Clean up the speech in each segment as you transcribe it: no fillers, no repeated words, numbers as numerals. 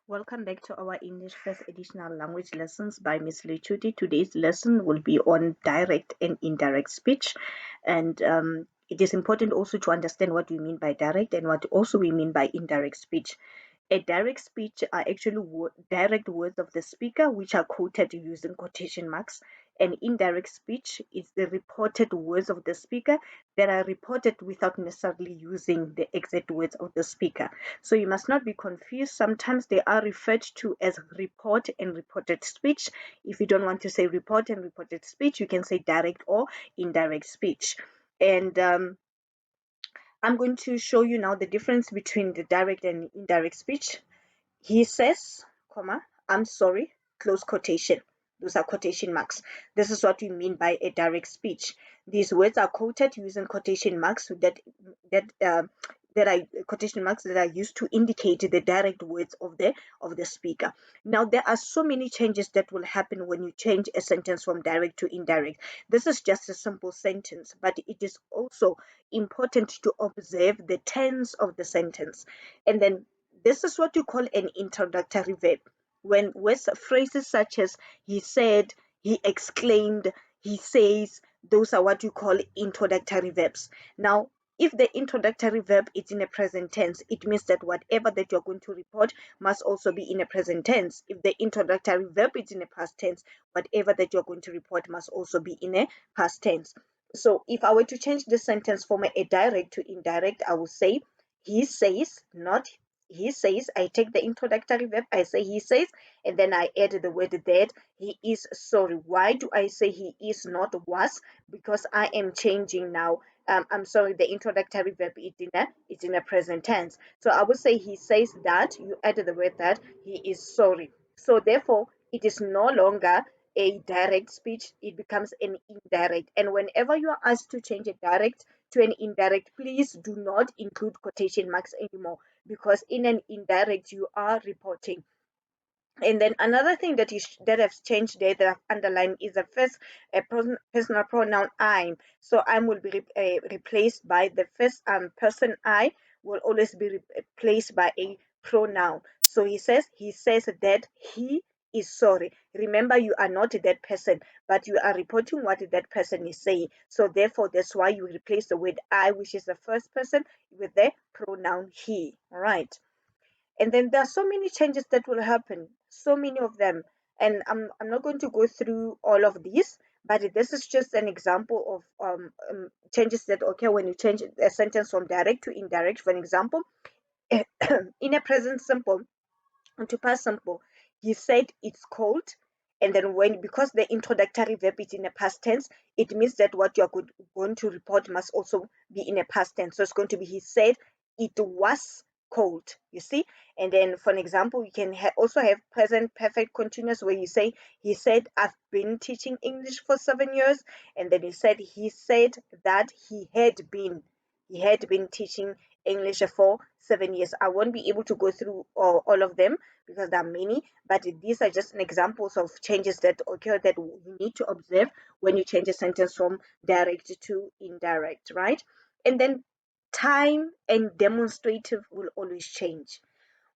Welcome back to our English First Additional Language Lessons by Ms Lechuti. Today's lesson will be on direct and indirect speech. And it is important also to understand what we mean by direct and what also we mean by indirect speech. A direct speech are actually direct words of the speaker which are quoted using quotation marks. And indirect speech is the reported words of the speaker that are reported without necessarily using the exact words of the speaker. So you must not be confused. Sometimes they are referred to as report and reported speech. If you don't want to say report and reported speech, you can say direct or indirect speech. And I'm going to show you now the difference between the direct and indirect speech. He says, comma, I'm sorry, close quotation. Those are quotation marks. This is what we mean by a direct speech. These words are quoted using quotation marks that are quotation marks that are used to indicate the direct words of the speaker. Now there are so many changes that will happen when you change a sentence from direct to indirect. This is just a simple sentence, but it is also important to observe the tense of the sentence. And then this is what you call an introductory verb. When words, phrases such as he said, he exclaimed, he says, those are what you call introductory verbs. Now, if the introductory verb is in a present tense, it means that whatever that you're going to report must also be in a present tense. If the introductory verb is in a past tense, whatever that you're going to report must also be in a past tense. So if I were to change the sentence from a direct to indirect, I would say he says, not he says. I take the introductory verb, I say he says, and then I add the word that he is sorry. Why do I say he is, not was? Because I am changing now. I'm sorry, the introductory verb is in a present tense. So I would say he says that, you add the word that, he is sorry. So therefore, it is no longer a direct speech, it becomes an indirect. And whenever you are asked to change a direct to an indirect, please do not include quotation marks anymore, because in an indirect you are reporting. And then another thing that has changed there that I've underlined is the first personal pronoun I. So I will be replaced by the first person. I will always be replaced by a pronoun. So he says that he is sorry. Remember, you are not that person, but you are reporting what that person is saying. So therefore, that's why you replace the word I, which is the first person, with the pronoun he. All right. And then there are so many changes that will happen, so many of them. And I'm not going to go through all of these, but this is just an example of changes that occur when you change a sentence from direct to indirect. For example, in a present simple to past simple, he said it's cold. And then because the introductory verb is in a past tense, it means that what you're going to report must also be in a past tense. So it's going to be he said it was cold, you see. And then for an example, you can also have present perfect continuous, where you say he said I've been teaching English for 7 years. And then he said that he had been teaching English for 7 years. I won't be able to go through all of them because there are many, but these are just examples of changes that occur that you need to observe when you change a sentence from direct to indirect, right? And then time and demonstrative will always change.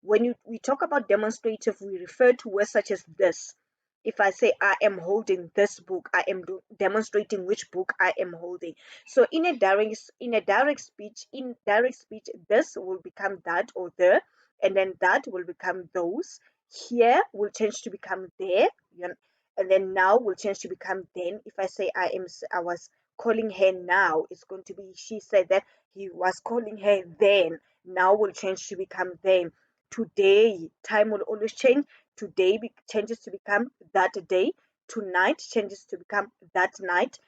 When we talk about demonstrative, we refer to words such as this. If I say I am holding this book, I am demonstrating which book I am holding. So in a direct speech, this will become that or the, and then that will become those. Here will change to become there, and then now will change to become then. If I say I was calling her now, it's going to be she said that he was calling her then. Now will change to become then. Today, time will always change. Today changes to become that day. Tonight changes to become that night.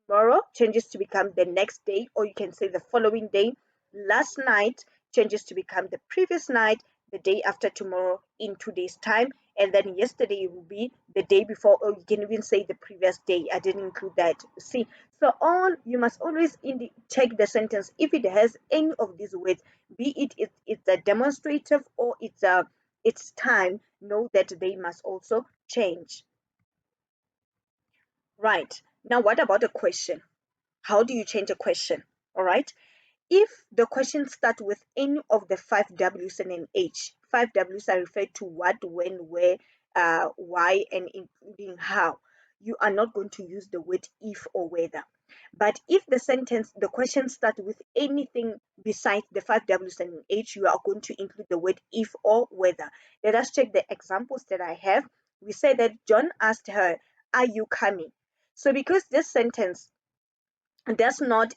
Tomorrow changes to become the next day, or you can say the following day. Last night changes to become the previous night, the day after tomorrow in 2 days' time, and then yesterday will be the day before, or you can even say the previous day. I didn't include that. See, so all you must always check the sentence if it has any of these words, be it's a demonstrative or it's time. Know that they must also change. Right. Now, what about a question? How do you change a question? All right. If the question starts with any of the five W's and an H, five W's are referred to what, when, where, why, and including how. You are not going to use the word if or whether. But if the question starts with anything besides the five W's and H, you are going to include the word if or whether. Let us check the examples that I have. We say that John asked her, "Are you coming?" So because this sentence does not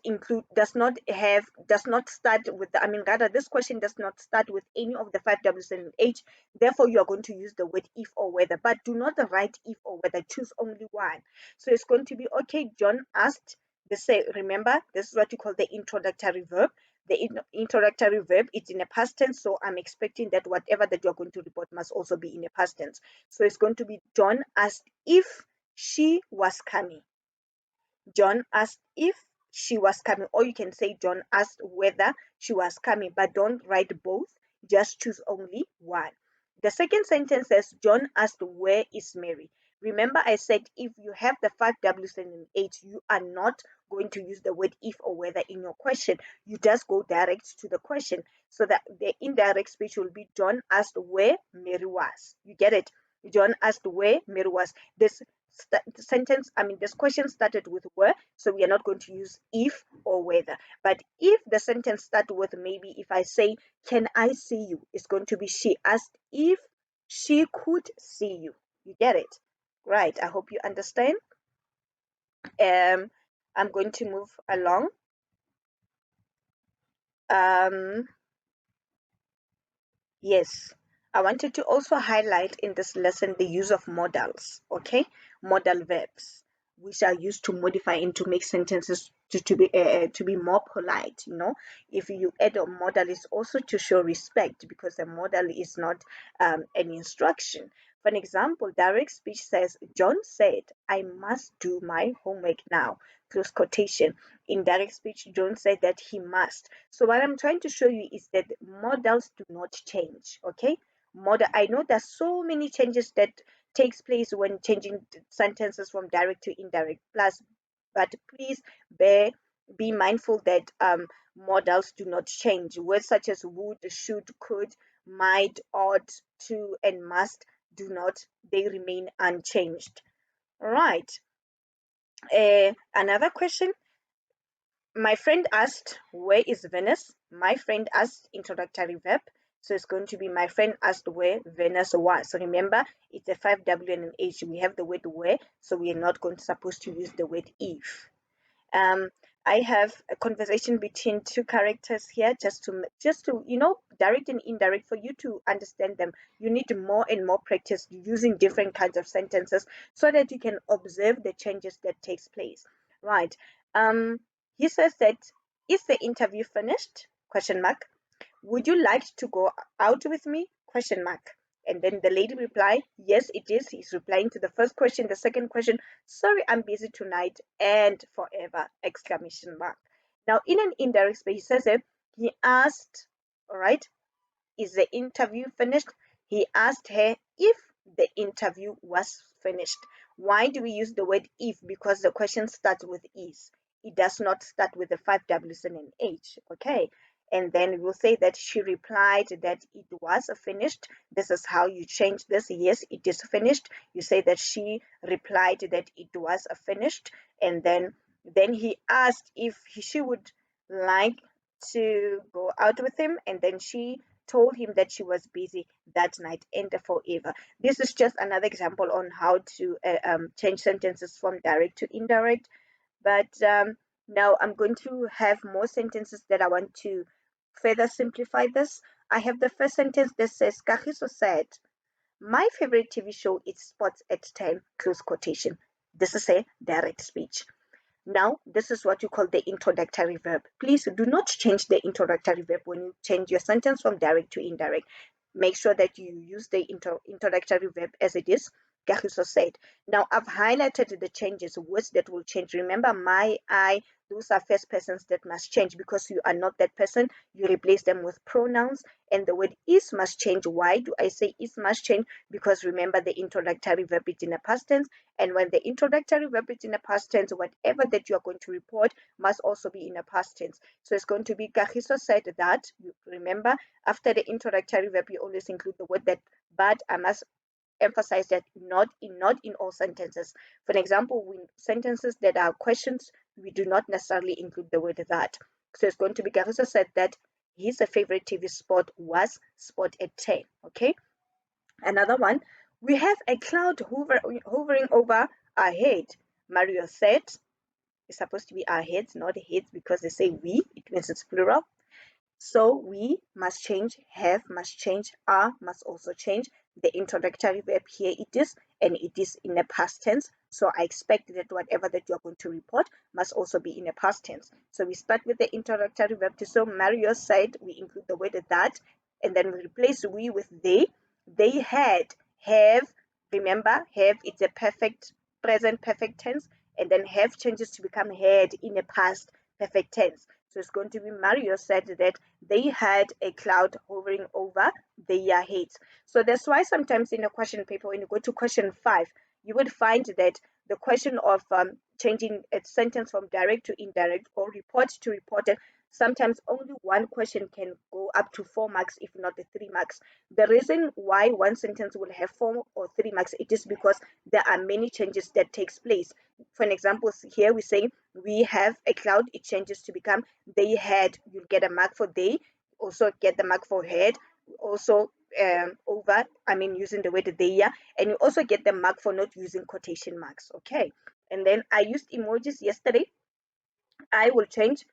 start with rather this question does not start with any of the five W's and H, therefore you are going to use the word if or whether, but do not write if or whether, choose only one. So it's going to be, okay, John asked, remember, this is what you call the introductory verb. The introductory verb is in a past tense, so I'm expecting that whatever that you're going to report must also be in a past tense. So it's going to be, John asked if she was coming. John asked if she was coming, or you can say John asked whether she was coming, but don't write both, just choose only one. The second sentence says John asked, "Where is Mary?" Remember, I said if you have the five W's and an H, you are not going to use the word if or whether in your question. You just go direct to the question. So that the indirect speech will be John asked where Mary was. You get it? John asked where Mary was. This question started with where, so we are not going to use if or whether. But if the sentence starts with, maybe if I say, "Can I see you?" it's going to be she asked if she could see you. You get it? Right. I hope you understand. I'm going to move along. Yes, I wanted to also highlight in this lesson the use of modals, okay? Modal verbs, which are used to modify and to make sentences to be more polite, you know. If you add a modal, it's also to show respect, because a modal is not an instruction. For an example, direct speech says, John said, "I must do my homework now." Close quotation. In direct speech, John said that he must. So what I'm trying to show you is that modals do not change, okay? I know there's so many changes that takes place when changing sentences from direct to indirect, but please be mindful that modals do not change. Words such as would, should, could, might, ought, to, and must do not, they remain unchanged. All right. Another question. My friend asked, "Where is Venus?" My friend asked, introductory verb. So it's going to be, my friend asked where Venus was. So remember, it's a five W and an H. We have the word where, so we are not supposed to use the word if. I have a conversation between two characters here, just to direct and indirect, for you to understand them. You need more and more practice using different kinds of sentences so that you can observe the changes that takes place. Right. He says that, "Is the interview finished?" Question mark. "Would you like to go out with me?" Question mark. And then the lady replied, "Yes, it is." He's replying to the first question. The second question, "Sorry, I'm busy tonight and forever!" Exclamation mark. Now, in an indirect space, he says he asked, all right, "Is the interview finished?" He asked her if the interview was finished. Why do we use the word if? Because the question starts with is. It does not start with the five W's and an H. Okay. And then we'll say that she replied that it was finished. This is how you change this. Yes, it is finished. You say that she replied that it was finished. And then he asked if she would like to go out with him, and then she told him that she was busy that night and forever. This is just another example on how to change sentences from direct to indirect. But now I'm going to have more sentences that I want to further simplify this. I have the first sentence that says, Kagiso said, "My favorite TV show is Sports at 10, close quotation." This is a direct speech. Now, this is what you call the introductory verb. Please do not change the introductory verb when you change your sentence from direct to indirect. Make sure that you use the introductory verb as it is. Kagiso said. Now I've highlighted the changes, words that will change. Remember, my, I, those are first persons that must change because you are not that person. You replace them with pronouns, and the word is must change. Why do I say is must change? Because remember, the introductory verb is in a past tense, and when the introductory verb is in a past tense, whatever that you are going to report must also be in a past tense. So it's going to be Kagiso said that. You remember, after the introductory verb, you always include the word that, but I must emphasize that not in all sentences. For example, in sentences that are questions, we do not necessarily include the word that. So it's going to be Kagiso said that his favorite TV sport was Sport at 10. Okay. Another one, we have a cloud hovering over our head. Mario said, it's supposed to be our heads, not heads, because they say we, it means it's plural. So we must change, have must change, are must also change. The introductory verb here it is, and it is in the past tense. So I expect that whatever that you're going to report must also be in the past tense. So we start with the introductory verb. So Mario said, we include the word that, and then we replace we with they. They had, have, remember, have, it's a perfect, present perfect tense, and then have changes to become had in the past perfect tense. So it's going to be Mario said that they had a cloud hovering over their heads. So that's why sometimes in a question paper, when you go to question 5, you would find that the question of changing a sentence from direct to indirect or report to reported, sometimes only one question can go up to 4 marks, if not the 3 marks. The reason why one sentence will have 4 or 3 marks, it is because there are many changes that takes place. For an example, here we say we have a cloud, it changes to become they had. You'll get a mark for they, also get the mark for had, also over, I mean using the word they, and you also get the mark for not using quotation marks. Okay, and then I used emojis yesterday. I will change.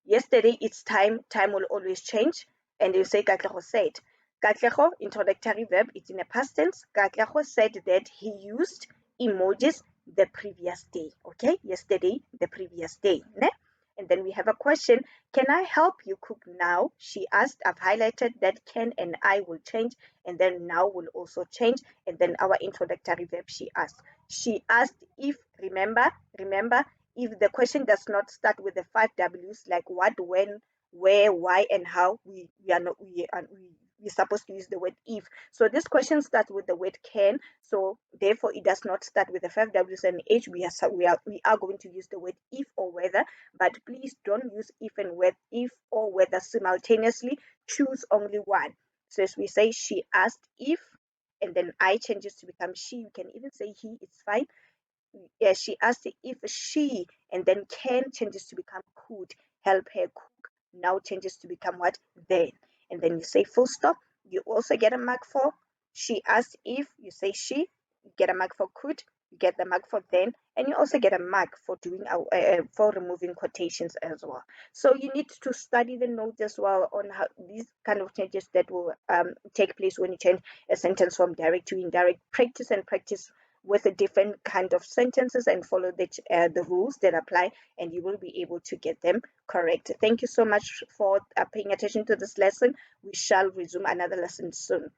Yesterday it's time will always change, and you say Katlego said. Katlego, introductory verb, it's in a past tense. Katlego said that he used emojis the previous day. Okay, yesterday, the previous day. Ne? And then we have a question. Can I help you cook now? She asked. I've highlighted that can and I will change, and then now will also change. And then our introductory verb, she asked. She asked if, remember, if the question does not start with the 5 W's like what, when, where, why, and how, we're supposed to use the word if. So this question starts with the word can, so therefore it does not start with the 5 W's and H. We are going to use the word if or whether, but please don't use if or whether simultaneously. Choose only one. So as we say, she asked if, and then I changes to become she. You can even say he, it's fine. She asked if she, and then can changes to become could help her cook. Now changes to become what? Then. And then you say full stop. You also get a mark for she asked if, you say she, you get a mark for could, you get the mark for then, and you also get a mark for doing for removing quotations as well. So you need to study the notes as well on how these kind of changes that will take place when you change a sentence from direct to indirect. Practice and practice with a different kind of sentences and follow the rules that apply, and you will be able to get them correct. Thank you so much for paying attention to this lesson. We shall resume another lesson soon.